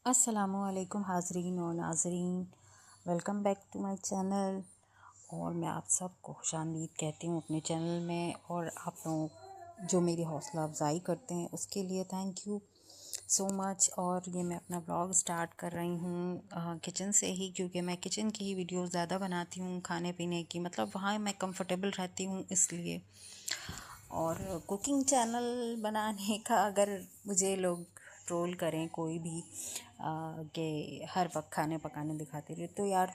अस्सलामुअलैकुम हाज़रीन और नाज़रीन, welcome back to my channel. और मैं आप सबको खुशामदीद कहती हूँ अपने चैनल में। और आप लोग जो मेरी हौसला अफजाई करते हैं उसके लिए थैंक यू सो मच। और ये मैं अपना ब्लॉग स्टार्ट कर रही हूँ किचन से ही, क्योंकि मैं किचन की ही वीडियोस ज़्यादा बनाती हूँ, खाने पीने की, मतलब वहाँ मैं कंफर्टेबल रहती हूँ इसलिए। और कुकिंग चैनल बनाने का अगर मुझे लोग ट्रोल करें कोई भी कि हर वक्त खाने पकाने दिखाती रही, तो यार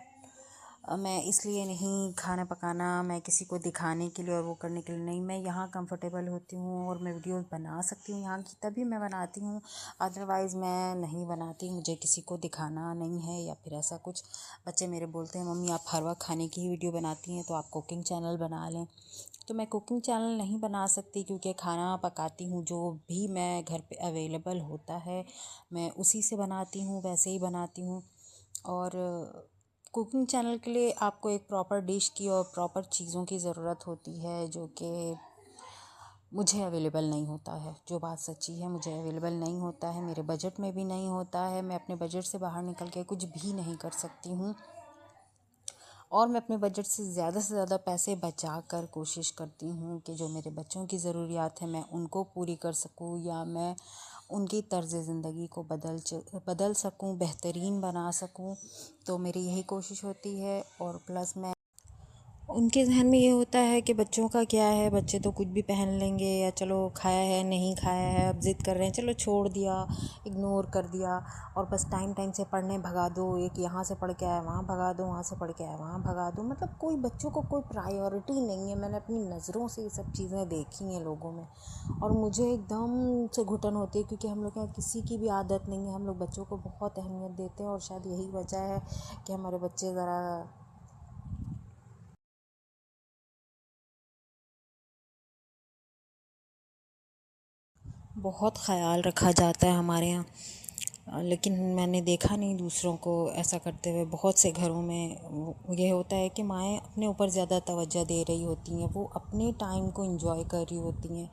मैं इसलिए नहीं खाना पकाना मैं किसी को दिखाने के लिए और वो करने के लिए नहीं। मैं यहाँ कंफर्टेबल होती हूँ और मैं वीडियोस बना सकती हूँ यहाँ की, तभी मैं बनाती हूँ। अदरवाइज़ मैं नहीं बनाती, मुझे किसी को दिखाना नहीं है या फिर ऐसा कुछ। बच्चे मेरे बोलते हैं मम्मी आप हर वक्त खाने की ही वीडियो बनाती हैं, तो आप कुकिंग चैनल बना लें। तो मैं कुकिंग चैनल नहीं बना सकती, क्योंकि खाना पकाती हूँ जो भी मैं घर पे अवेलेबल होता है मैं उसी से बनाती हूँ, वैसे ही बनाती हूँ। और कुकिंग चैनल के लिए आपको एक प्रॉपर डिश की और प्रॉपर चीज़ों की ज़रूरत होती है, जो कि मुझे अवेलेबल नहीं होता है। जो बात सच्ची है, मुझे अवेलेबल नहीं होता है, मेरे बजट में भी नहीं होता है। मैं अपने बजट से बाहर निकल के कुछ भी नहीं कर सकती हूँ। और मैं अपने बजट से ज़्यादा पैसे बचा कर कोशिश करती हूँ कि जो मेरे बच्चों की ज़रूरियात है मैं उनको पूरी कर सकूँ, या मैं उनकी तर्ज़ ज़िंदगी को बदल सकूँ, बेहतरीन बना सकूँ। तो मेरी यही कोशिश होती है। और प्लस मैं उनके ज़हन में ये होता है कि बच्चों का क्या है, बच्चे तो कुछ भी पहन लेंगे, या चलो खाया है नहीं खाया है अब ज़िद कर रहे हैं, चलो छोड़ दिया, इग्नोर कर दिया, और बस टाइम टाइम से पढ़ने भगा दो। एक यहाँ से पढ़ के आया वहाँ भगा दो, वहाँ से पढ़ के आया वहाँ भगा दो। मतलब कोई बच्चों को कोई प्रायोरिटी नहीं है। मैंने अपनी नज़रों से ये सब चीज़ें देखी हैं लोगों में, और मुझे एकदम से घुटन होती है, क्योंकि हम लोग के यहाँ किसी की भी आदत नहीं है। हम लोग बच्चों को बहुत अहमियत देते हैं, और शायद यही वजह है कि हमारे बच्चे ज़रा बहुत ख़याल रखा जाता है हमारे यहाँ। लेकिन मैंने देखा नहीं दूसरों को ऐसा करते हुए। बहुत से घरों में ये होता है कि माएँ अपने ऊपर ज़्यादा तवज्जो दे रही होती हैं, वो अपने टाइम को एंजॉय कर रही होती हैं।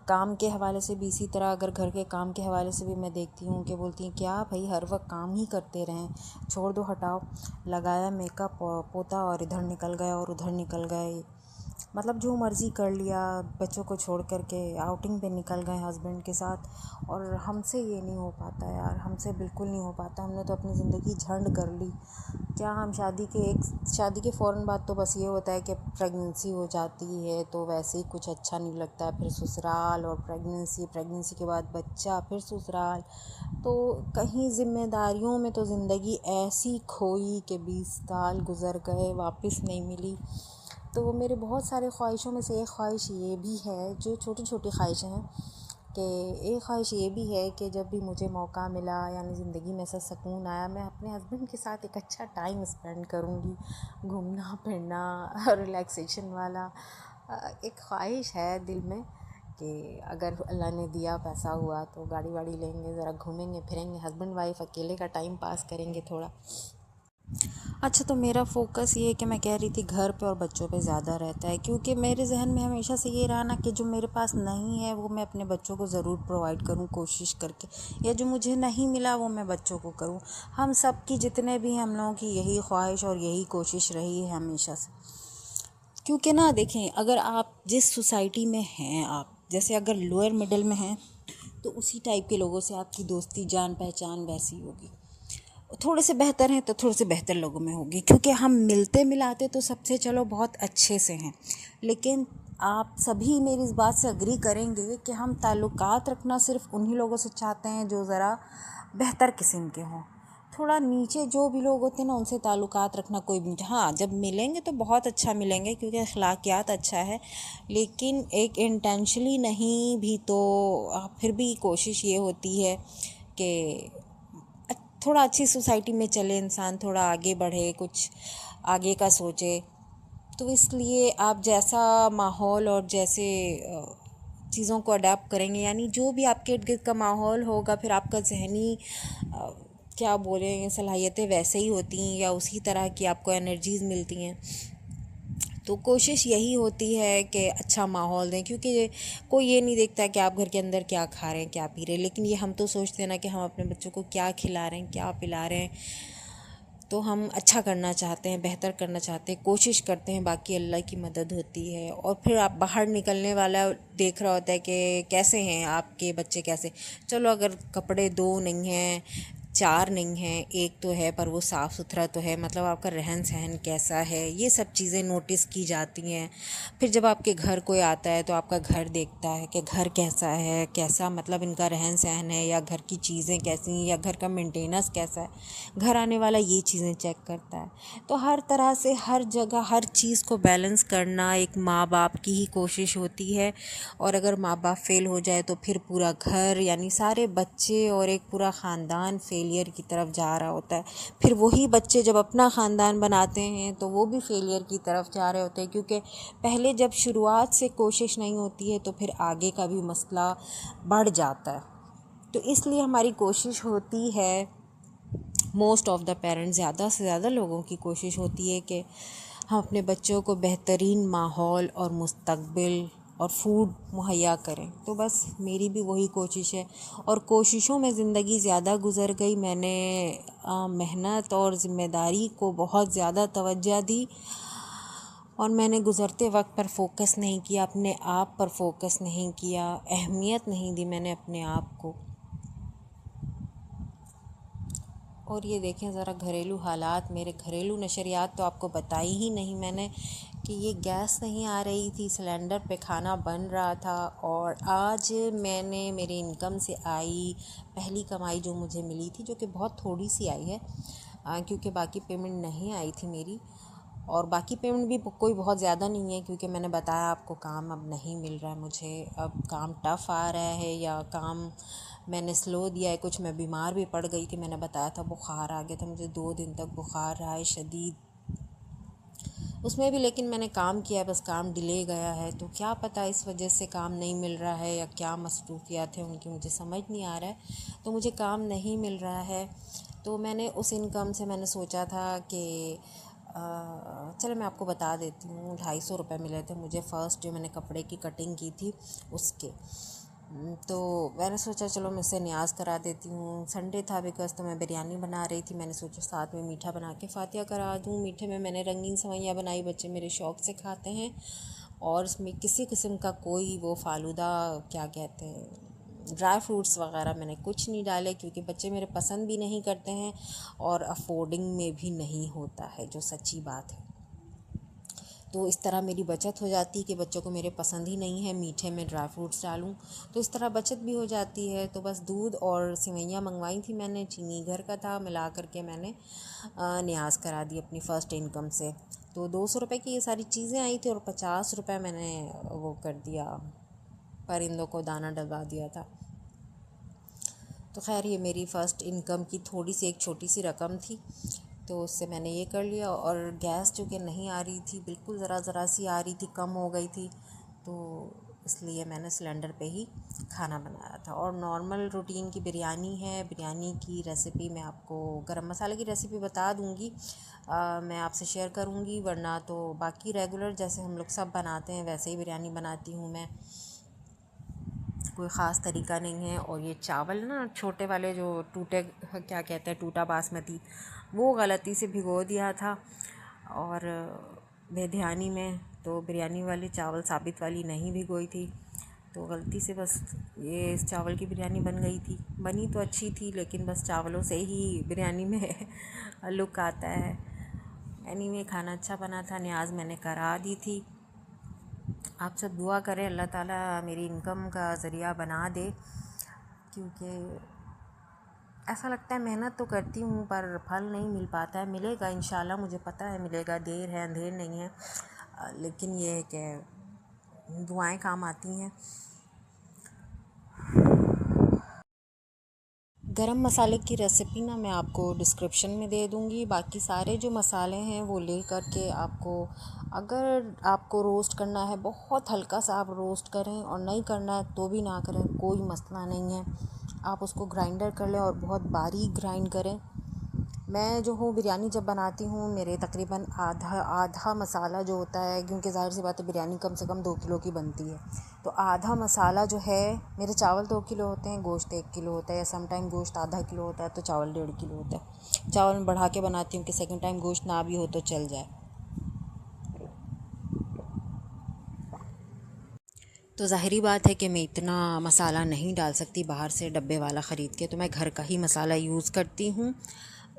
काम के हवाले से भी इसी तरह, अगर घर के काम के हवाले से भी मैं देखती हूँ कि बोलती हैं क्या भाई हर वक्त काम ही करते रहें, छोड़ दो, हटाओ। लगाया मेकअप पोता और इधर निकल गए और उधर निकल गए, मतलब जो मर्ज़ी कर लिया। बच्चों को छोड़ कर के आउटिंग पे निकल गए हस्बैंड के साथ। और हमसे ये नहीं हो पाता यार, हमसे बिल्कुल नहीं हो पाता। हमने तो अपनी ज़िंदगी झंड कर ली। क्या हम शादी के फ़ौरन बाद तो बस ये होता है कि प्रेगनेंसी हो जाती है, तो वैसे ही कुछ अच्छा नहीं लगता। फिर ससुराल और प्रेगनेंसी के बाद बच्चा, फिर ससुराल। तो कहीं ज़िम्मेदारियों में तो ज़िंदगी ऐसी खोई कि 20 साल गुज़र गए, वापस नहीं मिली। तो मेरे बहुत सारे ख्वाहिशों में से एक ख्वाहिश ये भी है, जो छोटी छोटी ख्वाहिशें हैं, कि एक ख्वाहिश ये भी है कि जब भी मुझे मौका मिला, यानी ज़िंदगी में ऐसा सुकून आया, मैं अपने हस्बैंड के साथ एक अच्छा टाइम स्पेंड करूँगी, घूमना फिरना रिलैक्सेशन वाला। एक ख्वाहिश है दिल में कि अगर अल्लाह ने दिया, पैसा हुआ, तो गाड़ी वाड़ी लेंगे, ज़रा घूमेंगे फिरेंगे, हस्बैंड वाइफ अकेले का टाइम पास करेंगे थोड़ा। अच्छा, तो मेरा फ़ोकस ये है कि मैं कह रही थी घर पे और बच्चों पे ज़्यादा रहता है, क्योंकि मेरे ज़हन में हमेशा से ये रहा ना कि जो मेरे पास नहीं है वो मैं अपने बच्चों को ज़रूर प्रोवाइड करूँ कोशिश करके, या जो मुझे नहीं मिला वो मैं बच्चों को करूँ। हम सब की, जितने भी हम लोगों की यही ख्वाहिश और यही कोशिश रही है हमेशा से। क्योंकि ना देखें, अगर आप जिस सोसाइटी में हैं, आप जैसे अगर लोअर मिडिल में हैं, तो उसी टाइप के लोगों से आपकी दोस्ती जान पहचान वैसी होगी। थोड़े से बेहतर हैं तो थोड़े से बेहतर लोगों में होगी, क्योंकि हम मिलते मिलाते तो सबसे चलो बहुत अच्छे से हैं। लेकिन आप सभी मेरी इस बात से अग्री करेंगे कि हम ताल्लुकात रखना सिर्फ उन्हीं लोगों से चाहते हैं जो ज़रा बेहतर किस्म के हों। थोड़ा नीचे जो भी लोग होते हैं ना, उनसे ताल्लुकात रखना कोई भी नहीं। हाँ, जब मिलेंगे तो बहुत अच्छा मिलेंगे, क्योंकि अखलाकियात अच्छा है। लेकिन एक इंटेंशनली नहीं भी तो फिर भी कोशिश ये होती है कि थोड़ा अच्छी सोसाइटी में चले इंसान, थोड़ा आगे बढ़े, कुछ आगे का सोचे। तो इसलिए आप जैसा माहौल और जैसे चीज़ों को अडेप्ट करेंगे, यानी जो भी आपके इर्द गिर्द का माहौल होगा, फिर आपका जहनी क्या बोलें सलाहियतें वैसे ही होती हैं, या उसी तरह की आपको एनर्जीज़ मिलती हैं। तो कोशिश यही होती है कि अच्छा माहौल दें, क्योंकि कोई ये नहीं देखता कि आप घर के अंदर क्या खा रहे हैं, क्या पी रहे हैं, लेकिन ये हम तो सोचते हैं ना कि हम अपने बच्चों को क्या खिला रहे हैं, क्या पिला रहे हैं। तो हम अच्छा करना चाहते हैं, बेहतर करना चाहते हैं, कोशिश करते हैं, बाकी अल्लाह की मदद होती है। और फिर आप बाहर निकलने वाला देख रहा होता है कि कैसे हैं आपके बच्चे, कैसे, चलो अगर कपड़े 2 नहीं हैं, 4 नहीं हैं, एक तो है पर वो साफ़ सुथरा तो है, मतलब आपका रहन सहन कैसा है, ये सब चीज़ें नोटिस की जाती हैं। फिर जब आपके घर कोई आता है तो आपका घर देखता है कि घर कैसा है, कैसा मतलब इनका रहन सहन है, या घर की चीज़ें कैसी हैं, या घर का मेंटेनेंस कैसा है। घर आने वाला ये चीज़ें चेक करता है। तो हर तरह से हर जगह हर चीज़ को बैलेंस करना एक माँ बाप की ही कोशिश होती है। और अगर माँ बाप फेल हो जाए तो फिर पूरा घर, यानी सारे बच्चे और एक पूरा ख़ानदान फेलियर की तरफ जा रहा होता है। फिर वही बच्चे जब अपना ख़ानदान बनाते हैं तो वो भी फेलियर की तरफ जा रहे होते हैं, क्योंकि पहले जब शुरुआत से कोशिश नहीं होती है तो फिर आगे का भी मसला बढ़ जाता है। तो इसलिए हमारी कोशिश होती है, मोस्ट ऑफ़ द पेरेंट्स, ज़्यादा से ज़्यादा लोगों की कोशिश होती है कि हम अपने बच्चों को बेहतरीन माहौल और मुस्तक़बिल और फूड मुहैया करें। तो बस मेरी भी वही कोशिश है, और कोशिशों में ज़िंदगी ज़्यादा गुज़र गई। मैंने मेहनत और ज़िम्मेदारी को बहुत ज़्यादा तवज्जो दी, और मैंने गुज़रते वक्त पर फोकस नहीं किया, अपने आप पर फोकस नहीं किया, अहमियत नहीं दी मैंने अपने आप को। और ये देखें ज़रा घरेलू हालात, मेरे घरेलू नशरियात तो आपको बताई ही नहीं मैंने कि ये गैस नहीं आ रही थी, सिलेंडर पे खाना बन रहा था। और आज मैंने मेरी इनकम से आई पहली कमाई जो मुझे मिली थी, जो कि बहुत थोड़ी सी आई है, क्योंकि बाकी पेमेंट नहीं आई थी मेरी। और बाकी पेमेंट भी कोई बहुत ज़्यादा नहीं है, क्योंकि मैंने बताया आपको काम अब नहीं मिल रहा है मुझे, अब काम टफ़ आ रहा है, या काम मैंने स्लो दिया है कुछ। मैं बीमार भी पड़ गई थी, मैंने बताया था, बुखार आ गया था मुझे, 2 दिन तक बुखार रहा है शदीद, उसमें भी लेकिन मैंने काम किया, बस काम डिले गया है। तो क्या पता इस वजह से काम नहीं मिल रहा है, या क्या मसरूफियात है उनकी, मुझे समझ नहीं आ रहा है। तो मुझे काम नहीं मिल रहा है, तो मैंने उस इनकम से मैंने सोचा था कि चलो मैं आपको बता देती हूँ, 250 रुपये मिले थे मुझे फ़र्स्ट, जो मैंने कपड़े की कटिंग की थी उसके। तो मैंने सोचा चलो मैं इससे न्याज़ करा देती हूँ। संडे था बिकॉज़, तो मैं बिरयानी बना रही थी, मैंने सोचा साथ में मीठा बना के फ़ातिहा करा दूँ। मीठे में मैंने रंगीन सेवइयाँ बनाई, बच्चे मेरे शौक़ से खाते हैं। और इसमें किसी किस्म का कोई वो फ़ालूदा, क्या कहते हैं, ड्राई फ्रूट्स वगैरह मैंने कुछ नहीं डाले, क्योंकि बच्चे मेरे पसंद भी नहीं करते हैं, और अफोर्डिंग में भी नहीं होता है, जो सच्ची बात है। तो इस तरह मेरी बचत हो जाती है कि बच्चों को मेरे पसंद ही नहीं है मीठे में ड्राई फ्रूट्स डालूं, तो इस तरह बचत भी हो जाती है। तो बस दूध और सेवइयाँ मंगवाई थी मैंने, चीनी घर का था, मिला करके मैंने न्याज़ करा दी अपनी फ़र्स्ट इनकम से। तो 200 रुपये की ये सारी चीज़ें आई थी, और 50 रुपये मैंने वो कर दिया, परिंदों को दाना डलवा दिया था। तो खैर ये मेरी फ़र्स्ट इनकम की थोड़ी सी एक छोटी सी रकम थी, तो उससे मैंने ये कर लिया। और गैस जो कि नहीं आ रही थी, बिल्कुल ज़रा सी आ रही थी, कम हो गई थी, तो इसलिए मैंने सिलेंडर पे ही खाना बनाया था। और नॉर्मल रूटीन की बिरयानी है, बिरयानी की रेसिपी मैं आपको, गरम मसाले की रेसिपी बता दूँगी, मैं आपसे शेयर करूँगी, वरना तो बाकी रेगुलर जैसे हम लोग सब बनाते हैं वैसे ही बिरयानी बनाती हूँ मैं, कोई ख़ास तरीका नहीं है। और ये चावल ना, छोटे वाले जो टूटे, क्या कहते हैं, टूटा बासमती, वो गलती से भिगो दिया था, और बेध्यानी में, तो बिरयानी वाली चावल साबित वाली नहीं भिगोई थी, तो गलती से बस ये इस चावल की बिरयानी बन गई थी। बनी तो अच्छी थी, लेकिन बस चावलों से ही बिरयानी में लुक आता है। एनीवे खाना अच्छा बना था, न्याज़ मैंने करा दी थी। आप सब दुआ करें अल्लाह ताला मेरी इनकम का ज़रिया बना दे, क्योंकि ऐसा लगता है मेहनत तो करती हूँ पर फल नहीं मिल पाता है। मिलेगा इंशाल्लाह, मुझे पता है मिलेगा, देर है अंधेर नहीं है, लेकिन ये है कि दुआएं काम आती हैं। गरम मसाले की रेसिपी ना मैं आपको डिस्क्रिप्शन में दे दूँगी। बाकी सारे जो मसाले हैं वो ले कर के आपको, अगर आपको रोस्ट करना है बहुत हल्का सा आप रोस्ट करें, और नहीं करना है तो भी ना करें, कोई मसला नहीं है। आप उसको ग्राइंडर कर लें और बहुत बारीक ग्राइंड करें, मैं जो हूँ बिरयानी जब बनाती हूँ मेरे तकरीबन आधा आधा मसाला जो होता है, क्योंकि ज़ाहिर सी बात है बिरयानी कम से कम 2 किलो की बनती है, तो आधा मसाला जो है, मेरे चावल 2 किलो होते हैं, गोश्त 1 किलो होता है, या सम टाइम गोश्त आधा किलो होता है तो चावल 1.5 किलो होता है। चावल मैं बढ़ा के बनाती हूँ कि सेकंड टाइम गोश्त ना भी हो तो चल जाए। तो ज़ाहिरी बात है कि मैं इतना मसाला नहीं डाल सकती बाहर से डब्बे वाला ख़रीद के, तो मैं घर का ही मसाला यूज़ करती हूँ।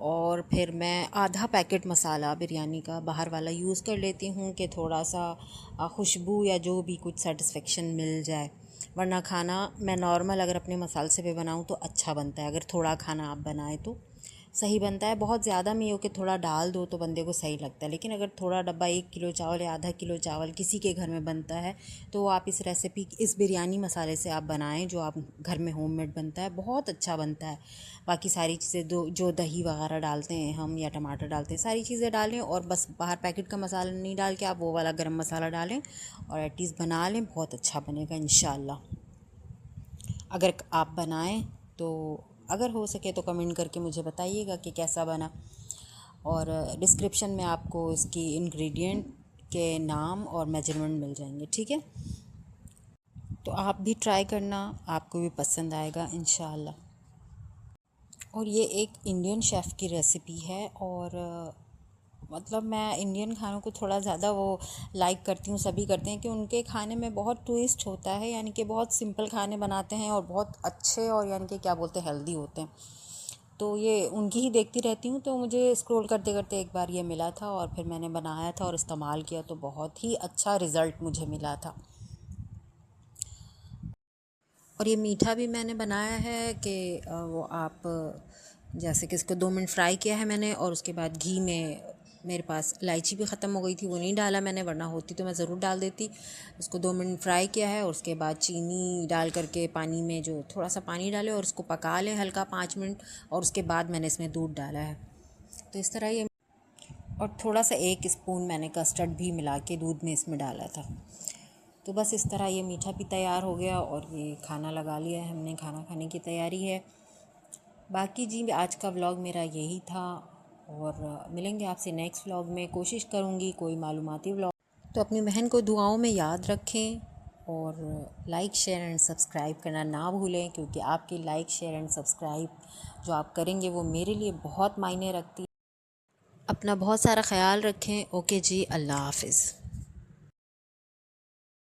और फिर मैं आधा पैकेट मसाला बिरयानी का बाहर वाला यूज़ कर लेती हूँ कि थोड़ा सा खुशबू या जो भी कुछ सेटिस्फेक्शन मिल जाए। वरना खाना मैं नॉर्मल अगर अपने मसाले से भी बनाऊँ तो अच्छा बनता है, अगर थोड़ा खाना आप बनाएं तो सही बनता है। बहुत ज़्यादा में हो कि थोड़ा डाल दो तो बंदे को सही लगता है, लेकिन अगर थोड़ा डब्बा 1 किलो चावल या आधा किलो चावल किसी के घर में बनता है तो आप इस रेसिपी इस बिरयानी मसाले से आप बनाएं, जो आप घर में होममेड बनता है, बहुत अच्छा बनता है। बाकी सारी चीज़ें जो दही वगैरह डालते हैं हम या टमाटर डालते हैं, सारी चीज़ें डालें, और बस बाहर पैकेट का मसाला नहीं डाल के आप वो वाला गरम मसाला डालें और एटलीस्ट बना लें, बहुत अच्छा बनेगा इंशाल्लाह। अगर आप बनाएं तो अगर हो सके तो कमेंट करके मुझे बताइएगा कि कैसा बना, और डिस्क्रिप्शन में आपको इसकी इंग्रेडिएंट के नाम और मेजरमेंट मिल जाएंगे, ठीक है। तो आप भी ट्राई करना, आपको भी पसंद आएगा इंशाल्लाह। और ये एक इंडियन शेफ़ की रेसिपी है, और मतलब मैं इंडियन खानों को थोड़ा ज़्यादा वो लाइक करती हूँ, सभी करते हैं कि उनके खाने में बहुत ट्विस्ट होता है, यानी कि बहुत सिंपल खाने बनाते हैं और बहुत अच्छे, और यानी कि क्या बोलते हैं, हेल्दी होते हैं। तो ये उनकी ही देखती रहती हूँ, तो मुझे स्क्रॉल करते करते एक बार ये मिला था और फिर मैंने बनाया था और इस्तेमाल किया, तो बहुत ही अच्छा रिज़ल्ट मुझे मिला था। और ये मीठा भी मैंने बनाया है कि वो आप जैसे कि इसको 2 मिनट फ्राई किया है मैंने, और उसके बाद घी में, मेरे पास इलायची भी ख़त्म हो गई थी, वो नहीं डाला मैंने, वरना होती तो मैं ज़रूर डाल देती। उसको 2 मिनट फ्राई किया है और उसके बाद चीनी डाल करके पानी में, जो थोड़ा सा पानी डालें और उसको पका लें हल्का 5 मिनट, और उसके बाद मैंने इसमें दूध डाला है। तो इस तरह ये, और थोड़ा सा 1 स्पून मैंने कस्टर्ड भी मिला के दूध में इसमें डाला था। तो बस इस तरह ये मीठा भी तैयार हो गया और ये खाना लगा लिया है हमने, खाना खाने की तैयारी है। बाकी जी आज का व्लॉग मेरा यही था, और मिलेंगे आपसे नेक्स्ट व्लॉग में। कोशिश करूँगी कोई मालूमाती व्लॉग। तो अपनी बहन को दुआओं में याद रखें, और लाइक शेयर एंड सब्सक्राइब करना ना भूलें, क्योंकि आपकी लाइक शेयर एंड सब्सक्राइब जो आप करेंगे वो मेरे लिए बहुत मायने रखती है। अपना बहुत सारा ख्याल रखें। ओके जी, अल्लाह हाफ़िज़।